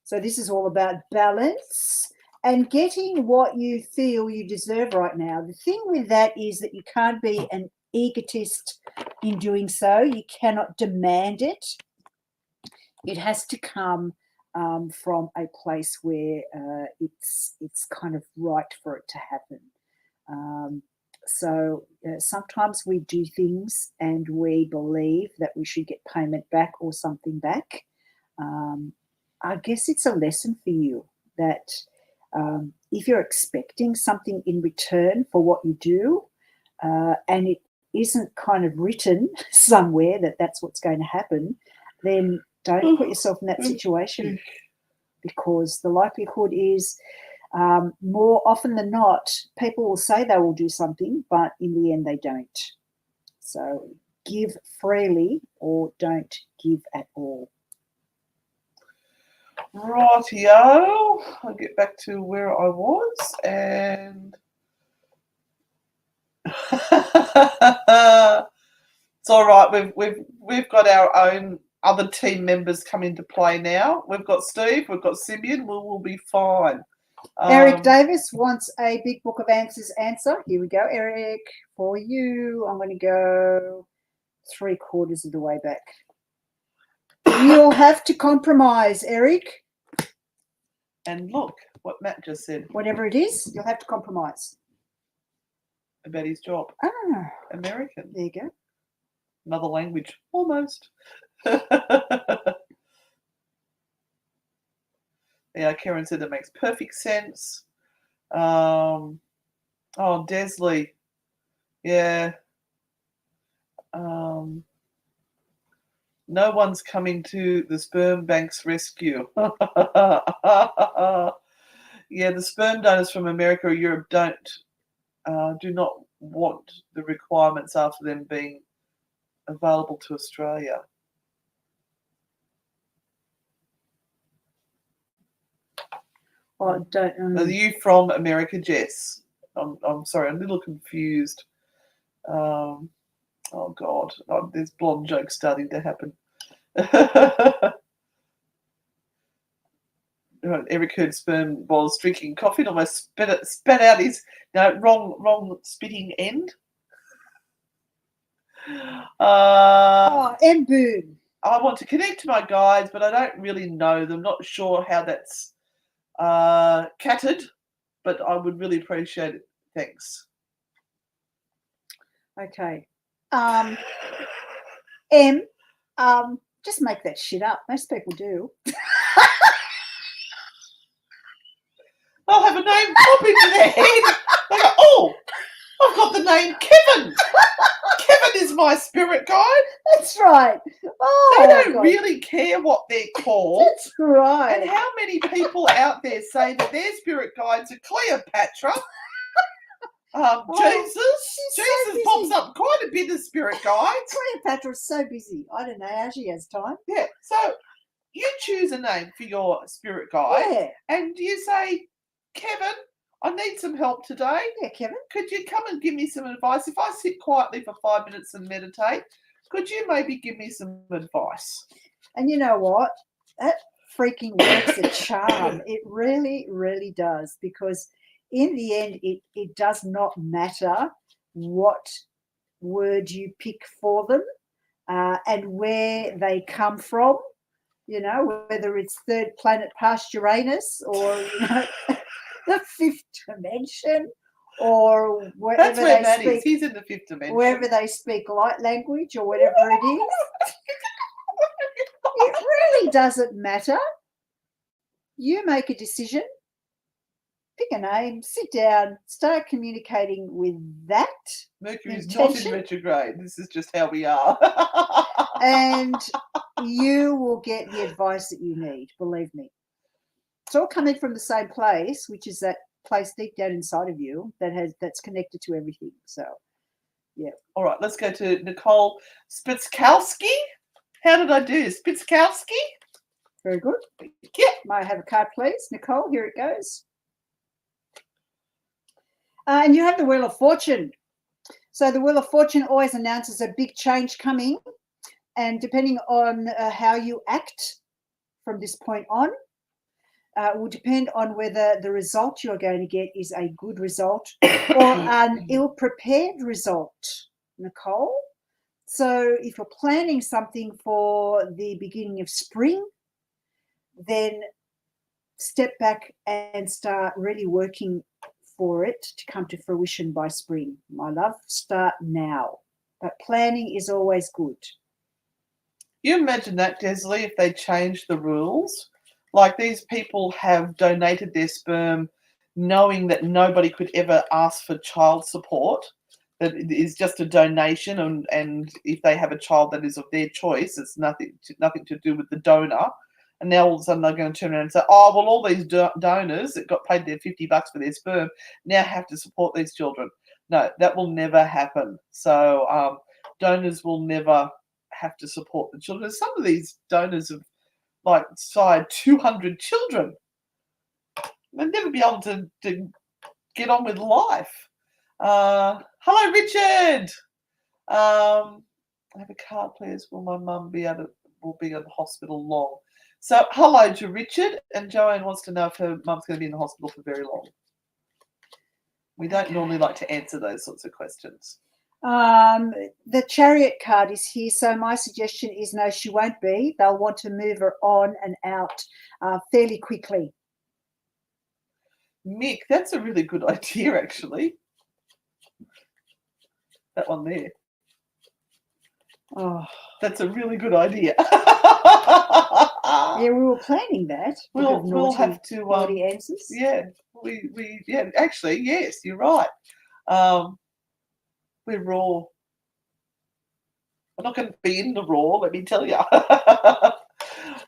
So this is all about balance and getting what you feel you deserve right now. The thing with that is that you can't be an egotist in doing so. You cannot demand it. It has to come from a place where it's kind of right for it to happen. So sometimes we do things and we believe that we should get payment back or something back. I guess it's a lesson for you that if you're expecting something in return for what you do and it isn't kind of written somewhere that that's what's going to happen, then don't put yourself in that situation, because the likelihood is more often than not, people will say they will do something, but in the end they don't. So give freely or don't give at all. Rightio. I'll get back to where I was and it's all right. We've got our own other team members come into play now. We've got Steve, we've got Simeon. We'll be fine. Eric Davis wants a Big Book of Answers answer. Here we go, Eric, for you. I'm going to go 3/4 of the way back. You'll have to compromise, Eric. And look what Matt just said Whatever it is, you'll have to compromise. about his job. Ah, American. there you go. Another language, almost. Yeah, Karen said that makes perfect sense. Oh, Desley. Yeah. No one's coming to the sperm bank's rescue. Yeah, the sperm donors from America or Europe do not want the requirements after them being available to Australia. I don't know. Are you from America, Jess? I'm sorry, I'm a little confused. Oh God, there's blonde jokes starting to happen. Eric heard sperm was drinking coffee and almost spat out his wrong spitting end. M. Boone. I want to connect to my guides, but I don't really know them. Not sure how that's catted, but I would really appreciate it. Thanks. Okay. M. Just make that shit up. Most people do. I'll have a name pop into their head. They go, oh, I've got the name Kevin. Kevin is my spirit guide. That's right. Oh, they don't really care what they're called. That's right. And how many people out there say that their spirit guides are Cleopatra? Jesus so pops up quite a bit as spirit guides. Cleopatra's so busy. I don't know how she has time. Yeah. So you choose a name for your spirit guide, and you say, Kevin, I need some help today. Yeah, Kevin. Could you come and give me some advice? If I sit quietly for 5 minutes and meditate, could you maybe give me some advice? And you know what? That freaking works a charm. It really, really does. Because in the end, it does not matter what word you pick for them and where they come from. You know, whether it's third planet past Uranus or, you know, the fifth dimension, or wherever That's where they Matt speak. is. He's in the fifth dimension. Wherever they speak light language or whatever it is. It really doesn't matter. You make a decision, pick a name, sit down, start communicating with that. Mercury's intention. not in retrograde. This is just how we are. And you will get the advice that you need, believe me. It's all coming from the same place, which is that place deep down inside of you that's connected to everything. So, yeah. All right, let's go to Nicole Spitzkowski. How did I do? Spitzkowski? Very good. Yeah. May I have a card, please? Nicole, here it goes. And you have the Wheel of Fortune. So the Wheel of Fortune always announces a big change coming. And depending on how you act from this point on, will depend on whether the result you're going to get is a good result or an ill-prepared result, Nicole. So if you're planning something for the beginning of spring, then step back and start really working for it to come to fruition by spring. My love, start now. But planning is always good. You imagine that, Desley, if they changed the rules? Like, these people have donated their sperm knowing that nobody could ever ask for child support, that it is just a donation, and if they have a child that is of their choice, it's nothing to do with the donor. And now all of a sudden they're going to turn around and say, oh, well, all these donors that got paid their $50 for their sperm now have to support these children. No, that will never happen. So donors will never have to support the children. Some of these donors have like sired 200 children. They'll never be able to get on with life. Hello, Richard. I have a card, please. Will my mum be in the hospital long? So, hello to Richard, and Joanne wants to know if her mum's going to be in the hospital for very long. We don't normally like to answer those sorts of questions. The Chariot card is here, so my suggestion is no, she won't be. They'll want to move her on and out fairly quickly. Mick, that's a really good idea, actually. That one there. Oh, that's a really good idea. Yeah, we were planning that. We'll have to naughty answers. Yeah, we actually, yes, you're right. We're raw. I'm not going to be in the raw, let me tell you.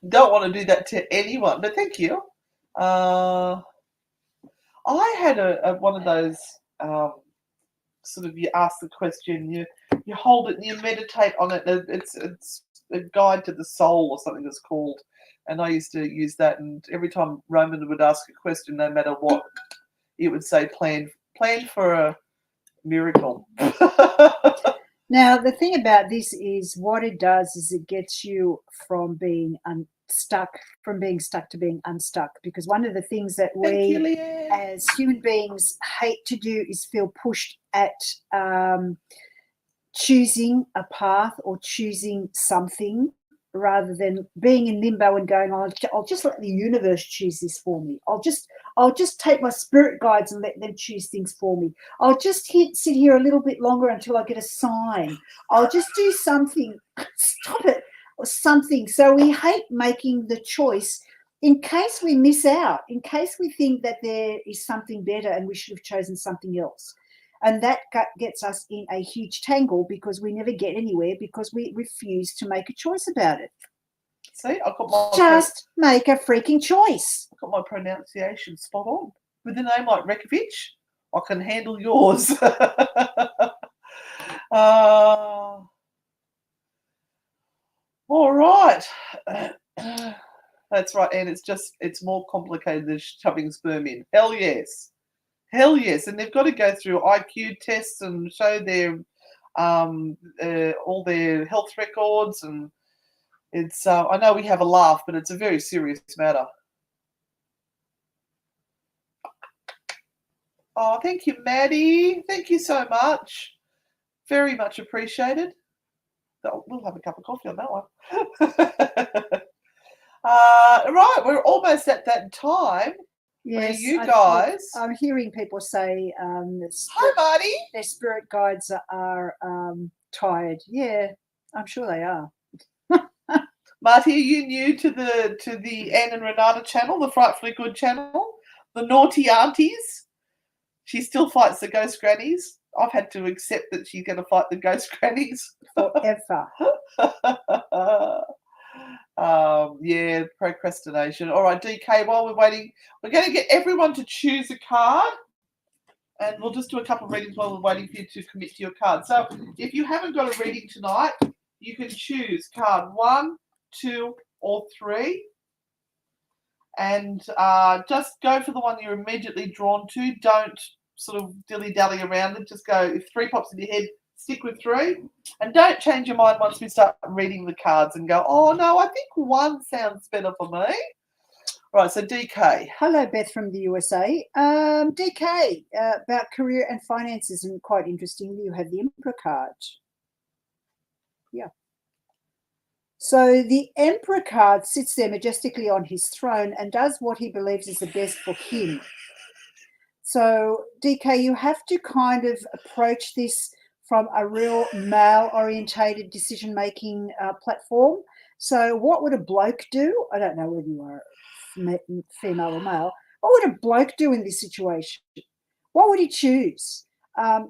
Don't want to do that to anyone, but thank you. I had one of those sort of, you ask the question, you hold it and you meditate on it. It's a guide to the soul or something it's called. And I used to use that, and every time Roman would ask a question, no matter what, it would say plan for a miracle. Now, the thing about this is what it does is it gets you from being stuck to being unstuck. Because one of the things that we as human beings hate to do is feel pushed at choosing a path or choosing something, rather than being in limbo and going, I'll just let the universe choose this for me. I'll just take my spirit guides and let them choose things for me. I'll just sit here a little bit longer until I get a sign. I'll just do something. Stop it. Or something. So we hate making the choice in case we miss out, in case we think that there is something better and we should have chosen something else. And that gets us in a huge tangle because we never get anywhere because we refuse to make a choice about it. See, I've got my just make a freaking choice. I've got my pronunciation spot on. With a name like Rekovic, I can handle yours. All right. That's right, and it's more complicated than shoving sperm in. Hell yes. Hell yes, and they've got to go through IQ tests and show their all their health records, and it's. I know we have a laugh, but it's a very serious matter. Oh, thank you, Maddie. Thank you so much. Very much appreciated. We'll have a cup of coffee on that one. Right, we're almost at that time. Yes, you guys. I'm hearing people say hi, Marty. Their spirit guides are tired. Yeah, I'm sure they are. Marty, are you new to the Anne and Renata channel, the Frightfully Good channel? The naughty aunties? She still fights the ghost grannies. I've had to accept that she's going to fight the ghost grannies. Forever. Yeah, procrastination. All right, DK, while we're waiting, we're going to get everyone to choose a card, and we'll just do a couple of readings while we're waiting for you to commit to your card. So if you haven't got a reading tonight, you can choose card 1, 2, or 3, and just go for the one you're immediately drawn to. Don't sort of dilly-dally around it. Just go, if 3 pops in your head, stick with 3, and don't change your mind once we start reading the cards and go, oh no, I think 1 sounds better for me. Right, so DK. Hello, Beth from the USA. DK, about career and finances, and quite interestingly, you have the Emperor card. Yeah. So the Emperor card sits there majestically on his throne and does what he believes is the best for him. So, DK, you have to kind of approach this from a real male-orientated decision-making platform. So what would a bloke do? I don't know whether you are female or male. What would a bloke do in this situation? What would he choose?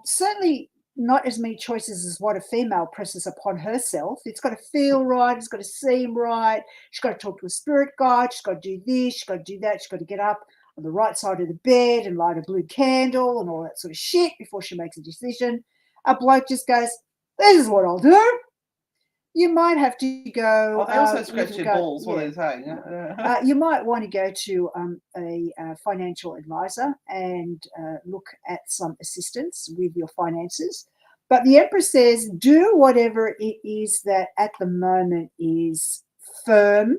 Certainly not as many choices as what a female presses upon herself. It's got to feel right. It's got to seem right. She's got to talk to a spirit guide. She's got to do this. She's got to do that. She's got to get up on the right side of the bed and light a blue candle and all that sort of shit before she makes a decision. A bloke just goes, this is what I'll do. You might have to go. Oh, they also with scratch their regard- balls, what yeah. they're saying. You might want to go to a financial advisor and look at some assistance with your finances. But the Empress says, do whatever it is that at the moment is firm,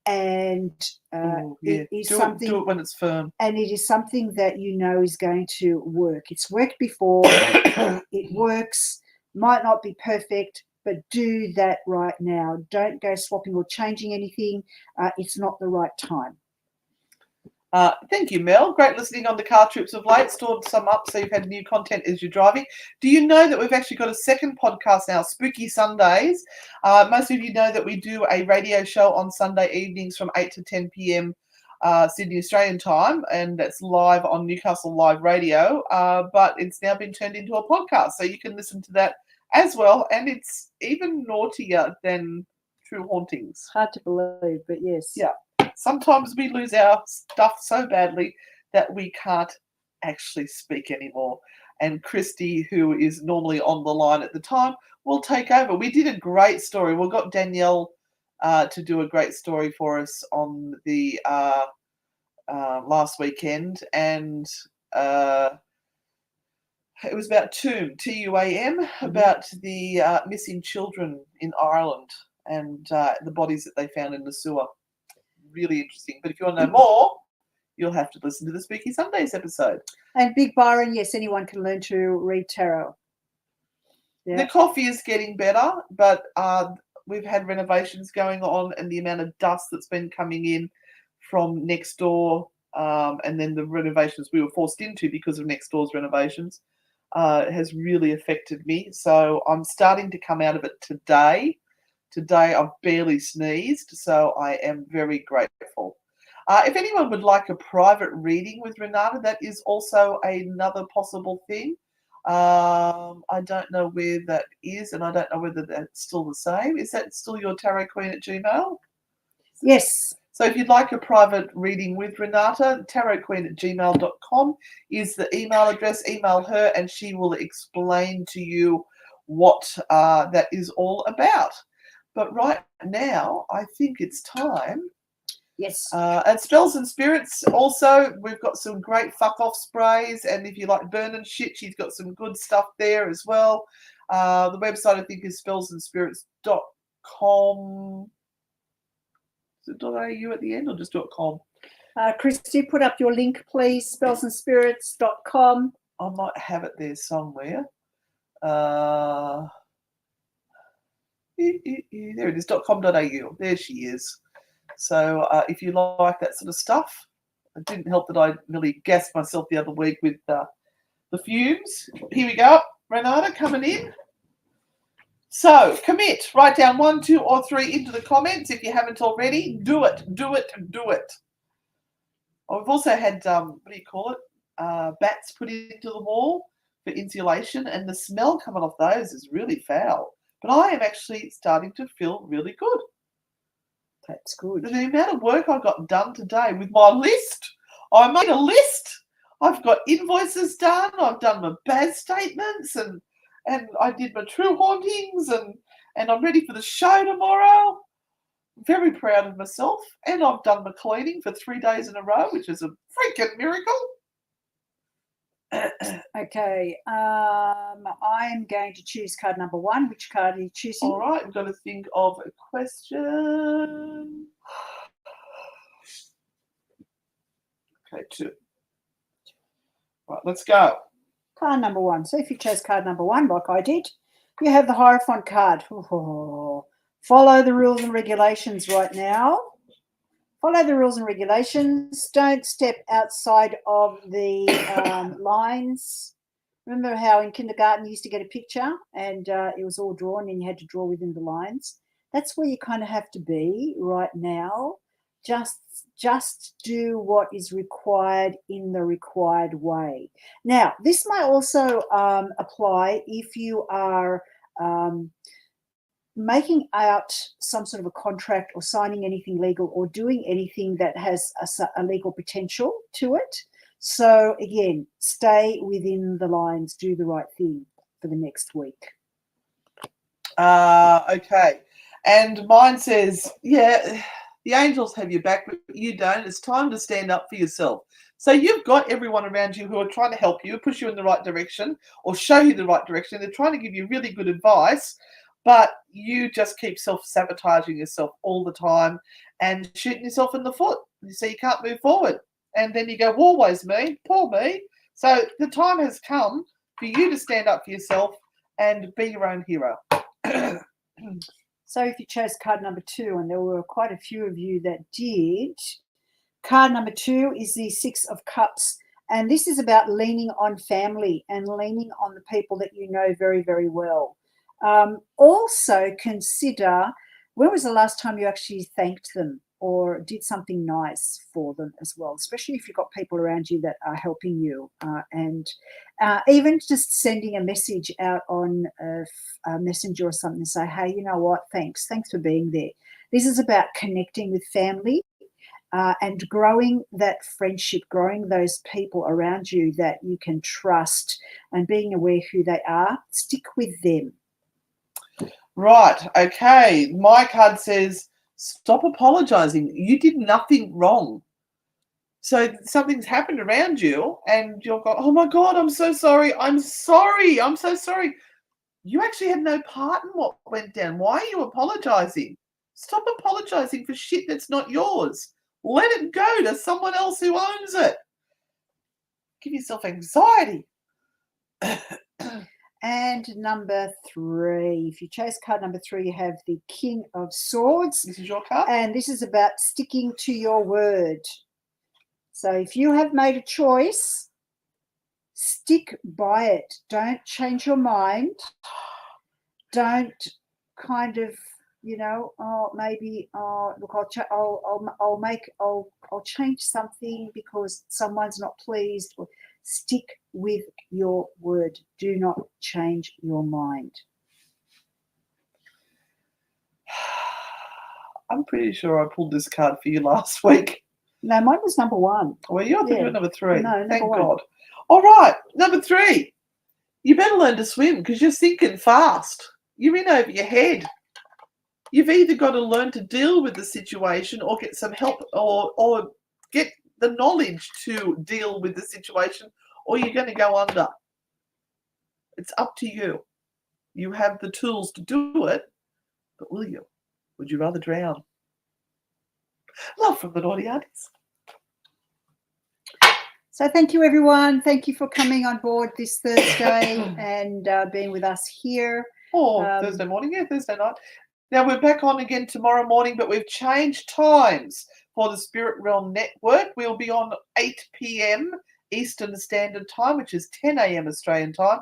and Ooh, yeah. it is do something. Do it when it's firm. And it is something that you know is going to work. It's worked before. It works. Might not be perfect, but do that right now. Don't go swapping or changing anything. It's not the right time. Thank you, Mel. Great listening on the car trips of late. Stored some up so you've had new content as you're driving. Do you know that we've actually got a second podcast now, Spooky Sundays? Most of you know that we do a radio show on Sunday evenings from 8 to 10 p.m. Sydney Australian time, and that's live on Newcastle Live Radio. But it's now been turned into a podcast, so you can listen to that as well. And it's even naughtier than True Hauntings. Hard to believe, but yes. Yeah. Sometimes we lose our stuff so badly that we can't actually speak anymore. And Christy, who is normally on the line at the time, will take over. We did a great story. We got Danielle to do a great story for us on the last weekend. And it was about TUAM, about the missing children in Ireland and the bodies that they found in the sewer. Really interesting. But if you want to know more, you'll have to listen to the Spooky Sundays episode. And Big Byron, yes, anyone can learn to read tarot. Yeah. The coffee is getting better, but we've had renovations going on, and the amount of dust that's been coming in from next door, and then the renovations we were forced into because of next door's renovations, has really affected me. So I'm starting to come out of it today. Today I've barely sneezed, so I am very grateful. If anyone would like a private reading with Renata, that is also another possible thing. I don't know where that is, and I don't know whether that's still the same. Is that still your tarotqueen@gmail.com? Yes. So if you'd like a private reading with Renata, tarotqueen@gmail.com is the email address. Email her and she will explain to you what that is all about. But right now, I think it's time. Yes. And Spells and Spirits also, we've got some great fuck off sprays. And if you like burning shit, she's got some good stuff there as well. The website, I think, is spellsandspirits.com. Is it .au at the end or just .com? Christy, put up your link, please. Spellsandspirits.com. I might have it there somewhere. There it is, .com.au. There she is. So if you like that sort of stuff, it didn't help that I nearly gassed myself the other week with the fumes. Here we go. Renata coming in. So commit. Write down 1, 2, or 3 into the comments if you haven't already. Do it. Do it. Do it. Oh, we've also had, what do you call it? Bats put into the wall for insulation, and the smell coming off those is really foul. But I am actually starting to feel really good. That's good. The amount of work I got done today with my list. I made a list. I've got invoices done. I've done my BAS statements, and I did my true hauntings, and I'm ready for the show tomorrow. Very proud of myself. And I've done my cleaning for 3 days in a row, which is a freaking miracle. Okay, I'm going to choose card number 1. Which card are you choosing? All right, we've got to think of a question. Okay, 2. Right, let's go. Card number 1. So if you chose card number 1, like I did, you have the Hierophant card. Oh, follow the rules and regulations right now. Follow the rules and regulations. Don't step outside of the lines. Remember how in kindergarten you used to get a picture and it was all drawn and you had to draw within the lines? That's where you kind of have to be right now. Just do what is required in the required way. Now, this might also apply if you are making out some sort of a contract or signing anything legal or doing anything that has a legal potential to it. So again, stay within the lines, do the right thing for the next week. Okay. And mine says, yeah, the angels have your back, but you don't. It's time to stand up for yourself. So you've got everyone around you who are trying to help you, push you in the right direction, or show you the right direction. They're trying to give you really good advice, but you just keep self-sabotaging yourself all the time and shooting yourself in the foot. So you can't move forward. And then you go, always me, poor me. So the time has come for you to stand up for yourself and be your own hero. So if you chose card number 2, and there were quite a few of you that did, card number 2 is the 6 of Cups. And this is about leaning on family and leaning on the people that you know very, very well. Also consider, when was the last time you actually thanked them or did something nice for them as well, especially if you've got people around you that are helping you. And even just sending a message out on a messenger or something and say, hey, you know what, thanks for being there. This is about connecting with family and growing that friendship, growing those people around you that you can trust and being aware who they are. Stick with them. Right, okay. My card says, stop apologizing. You did nothing wrong. So something's happened around you and you'll go, oh my God, I'm so sorry. I'm sorry. I'm so sorry. You actually had no part in what went down. Why are you apologizing? Stop apologizing for shit that's not yours. Let it go to someone else who owns it. Give yourself anxiety. And number 3, if you chose card number 3, you have the King of Swords. This is your card. And this is about sticking to your word. So if you have made a choice, stick by it. Don't change your mind. Don't kind of, you know, oh, maybe, look, I'll change something because someone's not pleased. Stick with your word. Do not change your mind. I'm pretty sure I pulled this card for you last week. No, mine was number 1. Well, you I think you were number 3. No, Thank number 1. God. All right, number 3. You better learn to swim because you're sinking fast. You're in over your head. You've either got to learn to deal with the situation or get some help or get the knowledge to deal with the situation, or you're going to go under. It's up to you. You have the tools to do it, but will you? Would you rather drown? Love from the naughty aunties. So thank you, everyone. Thank you for coming on board this Thursday and being with us here. Thursday morning, yeah, Thursday night. Now, we're back on again tomorrow morning, but we've changed times for the Spirit Realm Network. We'll be on 8 p.m. Eastern Standard Time, which is 10 a.m. Australian time.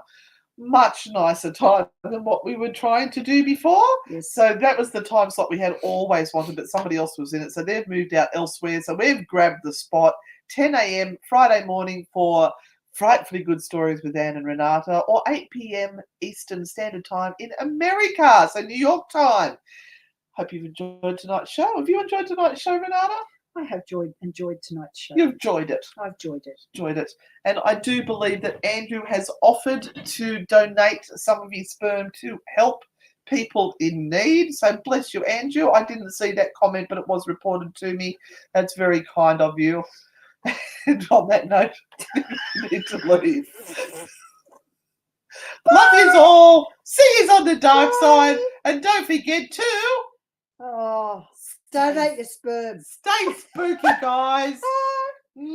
Much nicer time than what we were trying to do before. Yes. So that was the time slot we had always wanted, but somebody else was in it. So they've moved out elsewhere. So we've grabbed the spot, 10 a.m. Friday morning for Frightfully Good Stories with Anne and Renata, or 8 p.m. Eastern Standard Time in America, so New York time. Hope you've enjoyed tonight's show. Have you enjoyed tonight's show, Renata? I have enjoyed tonight's show. You've enjoyed it. I've enjoyed it. Enjoyed it. And I do believe that Andrew has offered to donate some of his sperm to help people in need. So bless you, Andrew. I didn't see that comment, but it was reported to me. That's very kind of you. And on that note, you need to leave. Love yous all. See yous on the dark side. And don't forget to donate your sperm. Stay spooky, guys.